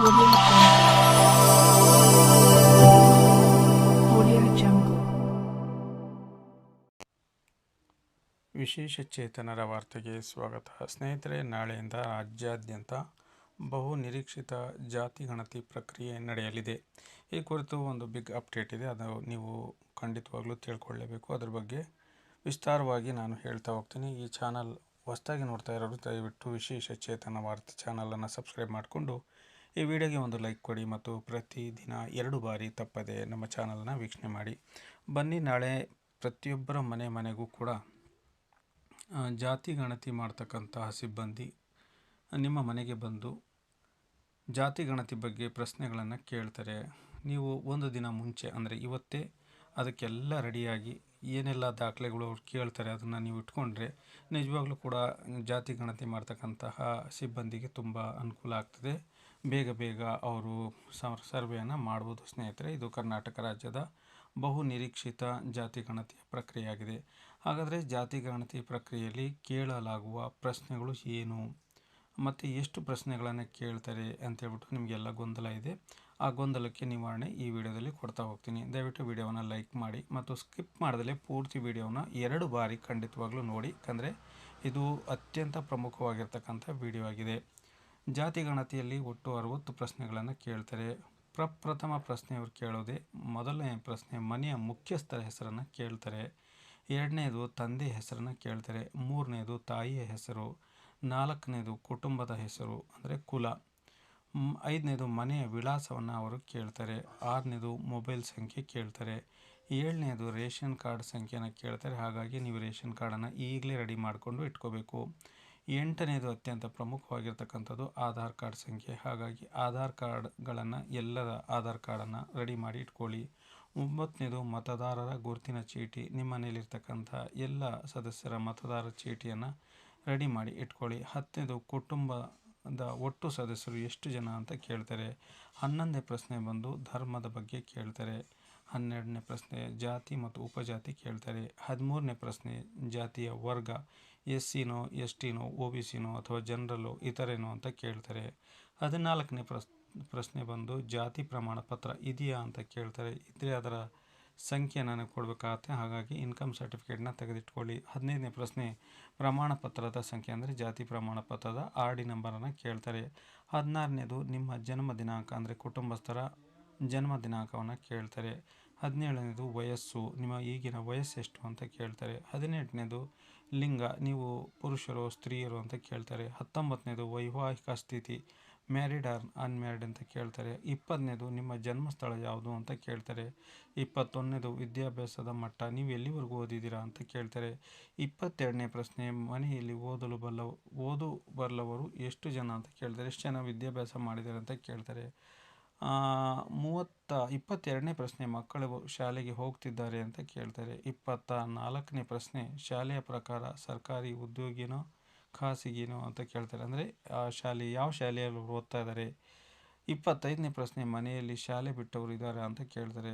Audio Jungle. ವಿಶೇಷ ಚೇತನರ ವಾರ್ತೆಗೆ ಸ್ವಾಗತ. ಸ್ನೇಹಿತರೆ, ನಾಳೆಯಿಂದ ರಾಜ್ಯಾದ್ಯಂತ ಬಹು ನಿರೀಕ್ಷಿತ ಜಾತಿ ಗಣತಿ ಪ್ರಕ್ರಿಯೆ ನಡೆಯಲಿದೆ. ಈ ಕುರಿತು ಒಂದು ಬಿಗ್ ಅಪ್ಡೇಟ್ ಇದೆ, ಅದು ನೀವು ಖಂಡಿತವಾಗ್ಲೂ ತಿಳ್ಕೊಳ್ಳೇಬೇಕು. ಅದ್ರ ಬಗ್ಗೆ ವಿಸ್ತಾರವಾಗಿ ನಾನು ಹೇಳ್ತಾ ಹೋಗ್ತೀನಿ. ಈ ಚಾನಲ್ ಹೊಸದಾಗಿ ನೋಡ್ತಾ ಇರೋರು ದಯವಿಟ್ಟು ವಿಶೇಷ ಚೇತನ ವಾರ್ತೆ ಚಾನಲನ್ನು ಸಬ್ಸ್ಕ್ರೈಬ್ ಮಾಡಿಕೊಂಡು ಈ ವಿಡಿಯೋಗೆ ಒಂದು ಲೈಕ್ ಕೊಡಿ ಮತ್ತು ಪ್ರತಿದಿನ 2 ಬಾರಿ ತಪ್ಪದೆ ನಮ್ಮ ಚಾನಲನ್ನು ವೀಕ್ಷಣೆ ಮಾಡಿ. ಬನ್ನಿ, ನಾಳೆ ಪ್ರತಿಯೊಬ್ಬರ ಮನೆಗೂ ಕೂಡ ಜಾತಿ ಗಣತಿ ಮಾಡ್ತಕ್ಕಂತಹ ಸಿಬ್ಬಂದಿ ನಿಮ್ಮ ಮನೆಗೆ ಬಂದು ಜಾತಿ ಗಣತಿ ಬಗ್ಗೆ ಪ್ರಶ್ನೆಗಳನ್ನು ಕೇಳ್ತಾರೆ. ನೀವು ಒಂದು ದಿನ ಮುಂಚೆ ಅಂದರೆ ಇವತ್ತೇ ಅದಕ್ಕೆಲ್ಲ ರೆಡಿಯಾಗಿ ಏನೆಲ್ಲ ದಾಖಲೆಗಳು ಅವ್ರು ಕೇಳ್ತಾರೆ ಅದನ್ನು ನೀವು ಇಟ್ಕೊಂಡ್ರೆ ನಿಜವಾಗ್ಲೂ ಕೂಡ ಜಾತಿ ಗಣತಿ ಮಾಡ್ತಕ್ಕಂತಹ ಸಿಬ್ಬಂದಿಗೆ ತುಂಬ ಅನುಕೂಲ ಆಗ್ತದೆ. ಬೇಗ ಅವರು ಸರ್ವೆಯನ್ನು ಮಾಡ್ಬೋದು. ಸ್ನೇಹಿತರೆ, ಇದು ಕರ್ನಾಟಕ ರಾಜ್ಯದ ಬಹು ನಿರೀಕ್ಷಿತ ಜಾತಿ ಗಣತಿಯ ಪ್ರಕ್ರಿಯೆಯಾಗಿದೆ. ಹಾಗಾದರೆ ಜಾತಿ ಗಣತಿ ಪ್ರಕ್ರಿಯೆಯಲ್ಲಿ ಕೇಳಲಾಗುವ ಪ್ರಶ್ನೆಗಳು ಏನು ಮತ್ತು ಎಷ್ಟು ಪ್ರಶ್ನೆಗಳನ್ನು ಕೇಳ್ತಾರೆ ಅಂತೇಳ್ಬಿಟ್ಟು ನಿಮಗೆಲ್ಲ ಗೊಂದಲ ಇದೆ. ಆ ಗೊಂದಲಕ್ಕೆ ನಿವಾರಣೆ ಈ ವಿಡಿಯೋದಲ್ಲಿ ಕೊಡ್ತಾ ಹೋಗ್ತೀನಿ. ದಯವಿಟ್ಟು ವಿಡಿಯೋವನ್ನು ಲೈಕ್ ಮಾಡಿ ಮತ್ತು ಸ್ಕಿಪ್ ಮಾಡದಲೇ ಪೂರ್ತಿ ವಿಡಿಯೋನ 2 ಬಾರಿ ಖಂಡಿತವಾಗ್ಲೂ ನೋಡಿ, ಯಾಕಂದರೆ ಇದು ಅತ್ಯಂತ ಪ್ರಮುಖವಾಗಿರ್ತಕ್ಕಂಥ ವಿಡಿಯೋ ಆಗಿದೆ. ಜಾತಿ ಗಣತಿಯಲ್ಲಿ ಒಟ್ಟು 60 ಪ್ರಶ್ನೆಗಳನ್ನು ಕೇಳ್ತಾರೆ. ಪ್ರಥಮ ಪ್ರಶ್ನೆ ಅವರು ಕೇಳೋದೇ, ಮೊದಲನೇ ಪ್ರಶ್ನೆ ಮನೆಯ ಮುಖ್ಯಸ್ಥರ ಹೆಸರನ್ನು ಕೇಳ್ತಾರೆ. 2ನೇದು ತಂದೆ ಹೆಸರನ್ನು ಕೇಳ್ತಾರೆ. 3ನೇದು ತಾಯಿಯ ಹೆಸರು. 4ನೇದು ಕುಟುಂಬದ ಹೆಸರು ಅಂದರೆ ಕುಲ. 5ನೇದು ಮನೆಯ ವಿಳಾಸವನ್ನು ಅವರು ಕೇಳ್ತಾರೆ. 6ನೇದು ಮೊಬೈಲ್ ಸಂಖ್ಯೆ ಕೇಳ್ತಾರೆ. 7ನೇದು ರೇಷನ್ ಕಾರ್ಡ್ ಸಂಖ್ಯೆಯನ್ನು ಕೇಳ್ತಾರೆ. ಹಾಗಾಗಿ ನೀವು ರೇಷನ್ ಕಾರ್ಡನ್ನು ಈಗಲೇ ರೆಡಿ ಮಾಡಿಕೊಂಡು ಇಟ್ಕೋಬೇಕು. 8ನೇದು ಅತ್ಯಂತ ಪ್ರಮುಖವಾಗಿರ್ತಕ್ಕಂಥದ್ದು ಆಧಾರ್ ಕಾರ್ಡ್ ಸಂಖ್ಯೆ. ಹಾಗಾಗಿ ಆಧಾರ್ ಕಾರ್ಡ್ಗಳನ್ನು ಎಲ್ಲರ ಆಧಾರ್ ಕಾರ್ಡನ್ನು ರೆಡಿ ಮಾಡಿ ಇಟ್ಕೊಳ್ಳಿ. 9ನೇದು ಮತದಾರರ ಗುರುತಿನ ಚೀಟಿ. ನಿಮ್ಮ ಮನೆಯಲ್ಲಿರ್ತಕ್ಕಂಥ ಎಲ್ಲ ಸದಸ್ಯರ ಮತದಾರರ ಚೀಟಿಯನ್ನು ರೆಡಿ ಮಾಡಿ ಇಟ್ಕೊಳ್ಳಿ. 10ನೇದು ಕುಟುಂಬದ ಒಟ್ಟು ಸದಸ್ಯರು ಎಷ್ಟು ಜನ ಅಂತ ಕೇಳ್ತಾರೆ. 11ನೇ ಪ್ರಶ್ನೆ ಬಂದು ಧರ್ಮದ ಬಗ್ಗೆ ಕೇಳ್ತಾರೆ. 12ನೇ ಪ್ರಶ್ನೆ ಜಾತಿ ಮತ್ತು ಉಪಜಾತಿ ಕೇಳ್ತಾರೆ. 13ನೇ ಪ್ರಶ್ನೆ ಜಾತಿಯ ವರ್ಗ, SCನೋ STನೋ OBCನೋ ಅಥವಾ ಜನರಲ್ಲೋ ಇತರೇನೋ ಅಂತ ಕೇಳ್ತಾರೆ. 14ನೇ ಪ್ರಶ್ನೆ ಬಂದು ಜಾತಿ ಪ್ರಮಾಣ ಪತ್ರ ಇದೆಯಾ ಅಂತ ಕೇಳ್ತಾರೆ. ಇದ್ರೆ ಅದರ ಸಂಖ್ಯೆ ನನಗೆ ಕೊಡಬೇಕಾಗತ್ತೆ, ಹಾಗಾಗಿ ಇನ್ಕಮ್ ಸರ್ಟಿಫಿಕೇಟ್ನ ತೆಗೆದಿಟ್ಕೊಳ್ಳಿ. 15ನೇ ಪ್ರಶ್ನೆ ಪ್ರಮಾಣ ಪತ್ರದ ಸಂಖ್ಯೆ ಅಂದರೆ ಜಾತಿ ಪ್ರಮಾಣ ಪತ್ರದ RD ನಂಬರನ್ನು ಕೇಳ್ತಾರೆ. 16ನೇದು ನಿಮ್ಮ ಜನ್ಮ ದಿನಾಂಕ ಅಂದರೆ ಕುಟುಂಬಸ್ಥರ ಜನ್ಮ ದಿನಾಂಕವನ್ನು ಕೇಳ್ತಾರೆ. 17ನೇದು ವಯಸ್ಸು, ನಿಮ್ಮ ಈಗಿನ ವಯಸ್ಸು ಎಷ್ಟು ಅಂತ ಕೇಳ್ತಾರೆ. 18ನೇದು ಲಿಂಗ, ನೀವು ಪುರುಷರು ಸ್ತ್ರೀಯರು ಅಂತ ಕೇಳ್ತಾರೆ. 19ನೇದು ವೈವಾಹಿಕ ಸ್ಥಿತಿ, ಮ್ಯಾರಿಡ್ ಆರ್ ಅನ್ಮ್ಯಾರಿಡ್ ಅಂತ ಕೇಳ್ತಾರೆ. 20ನೇದು ನಿಮ್ಮ ಜನ್ಮಸ್ಥಳ ಯಾವುದು ಅಂತ ಕೇಳ್ತಾರೆ. 21ನೇದು ವಿದ್ಯಾಭ್ಯಾಸದ ಮಟ್ಟ, ನೀವು ಎಲ್ಲಿವರೆಗೂ ಓದಿದ್ದೀರಾ ಅಂತ ಕೇಳ್ತಾರೆ. 22ನೇ ಪ್ರಶ್ನೆ ಮನೆಯಲ್ಲಿ ಓದು ಬಲ್ಲವರು ಎಷ್ಟು ಜನ ಅಂತ ಕೇಳ್ತಾರೆ. ಎಷ್ಟು ಜನ ವಿದ್ಯಾಭ್ಯಾಸ ಮಾಡಿದ್ದಾರೆ ಅಂತ ಕೇಳ್ತಾರೆ. 22ನೇ ಪ್ರಶ್ನೆ ಮಕ್ಕಳು ಶಾಲೆಗೆ ಹೋಗ್ತಿದ್ದಾರೆ ಅಂತ ಕೇಳ್ತಾರೆ. 24ನೇ ಪ್ರಶ್ನೆ ಶಾಲೆಯ ಪ್ರಕಾರ ಸರ್ಕಾರಿ ಉದ್ಯೋಗಿನೋ ಖಾಸಗಿನೋ ಅಂತ ಕೇಳ್ತಾರೆ, ಅಂದರೆ ಯಾವ ಶಾಲೆಯಲ್ಲಿ ಓದ್ತಾ ಇದ್ದಾರೆ. 25ನೇ ಪ್ರಶ್ನೆ ಮನೆಯಲ್ಲಿ ಶಾಲೆ ಬಿಟ್ಟವರು ಇದ್ದಾರೆ ಅಂತ ಕೇಳ್ತಾರೆ.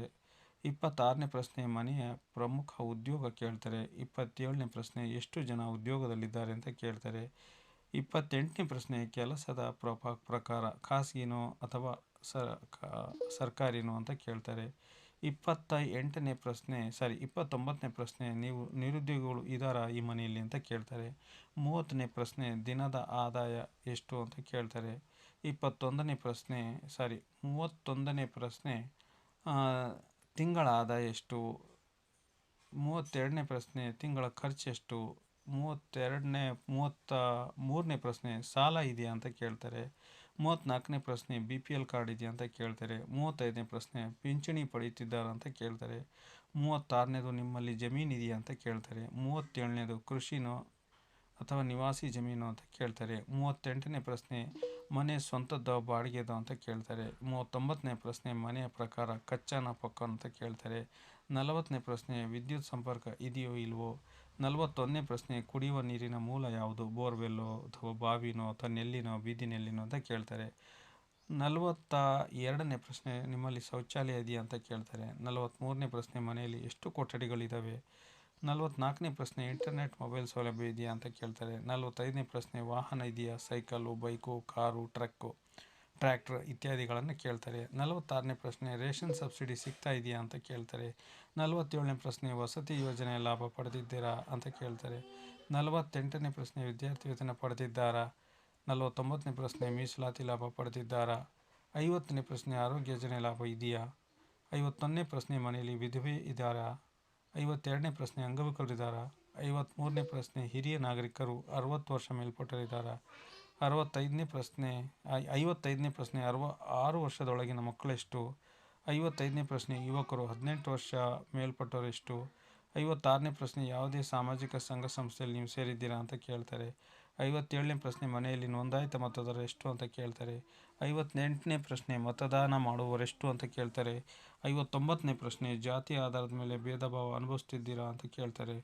26ನೇ ಪ್ರಶ್ನೆ ಮನೆಯ ಪ್ರಮುಖ ಉದ್ಯೋಗ ಕೇಳ್ತಾರೆ. 27ನೇ ಪ್ರಶ್ನೆ ಎಷ್ಟು ಜನ ಉದ್ಯೋಗದಲ್ಲಿದ್ದಾರೆ ಅಂತ ಕೇಳ್ತಾರೆ. 28ನೇ ಪ್ರಶ್ನೆ ಕೆಲಸದ ಪ್ರಕಾರ ಖಾಸಗಿನೋ ಅಥವಾ ಸರ್ಕಾರಿನೋ ಅಂತ ಕೇಳ್ತಾರೆ. 29ನೇ ಪ್ರಶ್ನೆ ನೀವು ನಿರುದ್ಯೋಗಿಗಳು ಇದ್ದಾರಾ ಈ ಮನೆಯಲ್ಲಿ ಅಂತ ಕೇಳ್ತಾರೆ. 30ನೇ ಪ್ರಶ್ನೆ ದಿನದ ಆದಾಯ ಎಷ್ಟು ಅಂತ ಕೇಳ್ತಾರೆ. 31ನೇ ಪ್ರಶ್ನೆ ತಿಂಗಳ ಆದಾಯ ಎಷ್ಟು. 32ನೇ ಪ್ರಶ್ನೆ ತಿಂಗಳ ಖರ್ಚು ಎಷ್ಟು. 33ನೇ ಪ್ರಶ್ನೆ ಸಾಲ ಇದೆಯಾ ಅಂತ ಕೇಳ್ತಾರೆ. 34ನೇ ಪ್ರಶ್ನೆ BPL ಕಾರ್ಡ್ ಇದೆಯಾ ಅಂತ ಕೇಳ್ತಾರೆ. 35ನೇ ಪ್ರಶ್ನೆ ಪಿಂಚಣಿ ಪಡೆಯುತ್ತಿದ್ದಾರಾ ಅಂತ ಕೇಳ್ತಾರೆ. 36ನೇದು ನಿಮ್ಮಲ್ಲಿ ಜಮೀನು ಇದೆಯಾ ಅಂತ ಕೇಳ್ತಾರೆ. 37ನೇದು ಕೃಷಿನೋ ಅಥವಾ ನಿವಾಸಿ ಜಮೀನು ಅಂತ ಕೇಳ್ತಾರೆ. 38ನೇ ಪ್ರಶ್ನೆ ಮನೆ ಸ್ವಂತದ್ದೋ ಬಾಡಿಗೆದೋ ಅಂತ ಕೇಳ್ತಾರೆ. 39ನೇ ಪ್ರಶ್ನೆ ಮನೆಯ ಪ್ರಕಾರ ಕಚ್ಚಾನ ಪಕ್ಕ ಅಂತ ಕೇಳ್ತಾರೆ. 40ನೇ ಪ್ರಶ್ನೆ ವಿದ್ಯುತ್ ಸಂಪರ್ಕ ಇದೆಯೋ ಇಲ್ವೋ. 41ನೇ ಪ್ರಶ್ನೆ ಕುಡಿಯುವ ನೀರಿನ ಮೂಲ ಯಾವುದು, ಬೋರ್ವೆಲ್ಲೋ ಅಥವಾ ಬಾವಿನೋ ಅಥವಾ ನೆಲ್ಲಿನೋ ಬೀದಿ ನೆಲ್ಲಿನೋ ಅಂತ ಕೇಳ್ತಾರೆ. 42ನೇ ಪ್ರಶ್ನೆ ನಿಮ್ಮಲ್ಲಿ ಶೌಚಾಲಯ ಇದೆಯಾ ಅಂತ ಕೇಳ್ತಾರೆ. 43ನೇ ಪ್ರಶ್ನೆ ಮನೆಯಲ್ಲಿ ಎಷ್ಟು ಕೊಠಡಿಗಳಿದ್ದಾವೆ. 44ನೇ ಪ್ರಶ್ನೆ ಇಂಟರ್ನೆಟ್ ಮೊಬೈಲ್ ಸೌಲಭ್ಯ ಇದೆಯಾ ಅಂತ ಕೇಳ್ತಾರೆ. 45ನೇ ಪ್ರಶ್ನೆ ವಾಹನ ಇದೆಯಾ, cycle, bike, car, truck. Tractor ಇತ್ಯಾದಿಗಳನ್ನು ಕೇಳ್ತಾರೆ. 46ನೇ ಪ್ರಶ್ನೆ ರೇಷನ್ ಸಬ್ಸಿಡಿ ಸಿಗ್ತಾ ಇದೆಯಾ ಅಂತ ಕೇಳ್ತಾರೆ. 47ನೇ ಪ್ರಶ್ನೆ ವಸತಿ ಯೋಜನೆ ಲಾಭ ಪಡೆದಿದ್ದೀರಾ ಅಂತ ಕೇಳ್ತಾರೆ. 48ನೇ ಪ್ರಶ್ನೆ ವಿದ್ಯಾರ್ಥಿ ವೇತನ ಪಡೆದಿದ್ದಾರಾ. 49ನೇ ಪ್ರಶ್ನೆ ಮೀಸಲಾತಿ ಲಾಭ ಪಡೆದಿದ್ದಾರಾ. 50ನೇ ಪ್ರಶ್ನೆ ಆರೋಗ್ಯ ಯೋಜನೆ ಲಾಭ ಇದೆಯಾ. 51ನೇ ಪ್ರಶ್ನೆ ಮನೆಯಲ್ಲಿ ವಿಧವೆ ಇದ್ದಾರಾ. 52ನೇ ಪ್ರಶ್ನೆ ಅಂಗವಿಕಲರಿದ್ದಾರಾ. 53ನೇ ಪ್ರಶ್ನೆ ಹಿರಿಯ ನಾಗರಿಕರು 60 ವರ್ಷ ಮೇಲ್ಪಟ್ಟರಿದ್ದಾರಾ. 65ನೇ ಪ್ರಶ್ನೆ 6 ವರ್ಷದೊಳಗಿನ ಮಕ್ಕಳೆಷ್ಟು. 55ನೇ ಪ್ರಶ್ನೆ ಯುವಕರು 18 ವರ್ಷ ಮೇಲ್ಪಟ್ಟವರೆಷ್ಟು. 56ನೇ ಪ್ರಶ್ನೆ ಯಾವುದೇ ಸಾಮಾಜಿಕ ಸಂಘ ಸಂಸ್ಥೆಯಲ್ಲಿ ನೀವು ಸೇರಿದ್ದೀರಾ ಅಂತ ಕೇಳ್ತಾರೆ. 57ನೇ ಪ್ರಶ್ನೆ ಮನೆಯಲ್ಲಿ ನೋಂದಾಯಿತ ಮತದಾರರು ಎಷ್ಟು ಅಂತ ಕೇಳ್ತಾರೆ. 58ನೇ ಪ್ರಶ್ನೆ ಮತದಾನ ಮಾಡುವವರೆಷ್ಟು ಅಂತ ಕೇಳ್ತಾರೆ. 59ನೇ ಪ್ರಶ್ನೆ ಜಾತಿ ಆಧಾರದ ಮೇಲೆ ಭೇದ ಭಾವ ಅನುಭವಿಸ್ತಿದ್ದೀರಾ ಅಂತ ಕೇಳ್ತಾರೆ.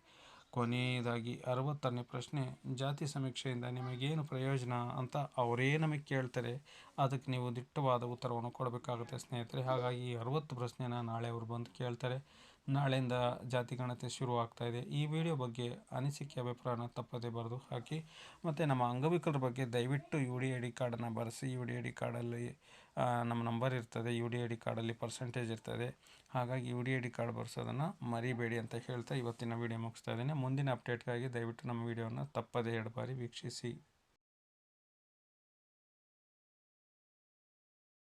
ಕೊನೆಯದಾಗಿ 60ನೇ ಪ್ರಶ್ನೆ ಜಾತಿ ಸಮೀಕ್ಷೆಯಿಂದ ನಿಮಗೇನು ಪ್ರಯೋಜನ ಅಂತ ಅವರೇ ನಮಗೆ ಕೇಳ್ತಾರೆ. ಅದಕ್ಕೆ ನೀವು ದಿಟ್ಟವಾದ ಉತ್ತರವನ್ನು ಕೊಡಬೇಕಾಗುತ್ತೆ ಸ್ನೇಹಿತರೆ. ಹಾಗಾಗಿ ಈ 60 ಪ್ರಶ್ನೆನ ನಾಳೆ ಅವರು ಬಂದು ಕೇಳ್ತಾರೆ. ನಾಳೆಯಿಂದ ಜಾತಿ ಗಣತಿ ಶುರು ಆಗ್ತಾ ಇದೆ. ಈ ವಿಡಿಯೋ ಬಗ್ಗೆ ಅನಿಸಿಕೆ ಅಭಿಪ್ರಾಯನ ತಪ್ಪದೇ ಬರೆದು ಹಾಕಿ. ಮತ್ತು ನಮ್ಮ ಅಂಗವಿಕಲರ ಬಗ್ಗೆ ದಯವಿಟ್ಟು UDID ಕಾರ್ಡನ್ನು ಬರೆಸಿ. UDID ಕಾರ್ಡಲ್ಲಿ ನಮ್ಮ ನಂಬರ್ ಇರ್ತದೆ. UDID ಕಾರ್ಡಲ್ಲಿ ಪರ್ಸೆಂಟೇಜ್ ಇರ್ತದೆ. ಹಾಗಾಗಿ UDID ಕಾರ್ಡ್ ಬರೆಸೋದನ್ನು ಮರಿಬೇಡಿ ಅಂತ ಹೇಳ್ತಾ ಇವತ್ತಿನ ವಿಡಿಯೋ ಮುಗಿಸ್ತಾ ಇದ್ದೀನಿ. ಮುಂದಿನ ಅಪ್ಡೇಟ್ಗಾಗಿ ದಯವಿಟ್ಟು ನಮ್ಮ ವಿಡಿಯೋನ ತಪ್ಪದೇ 2 ಬಾರಿ ವೀಕ್ಷಿಸಿ.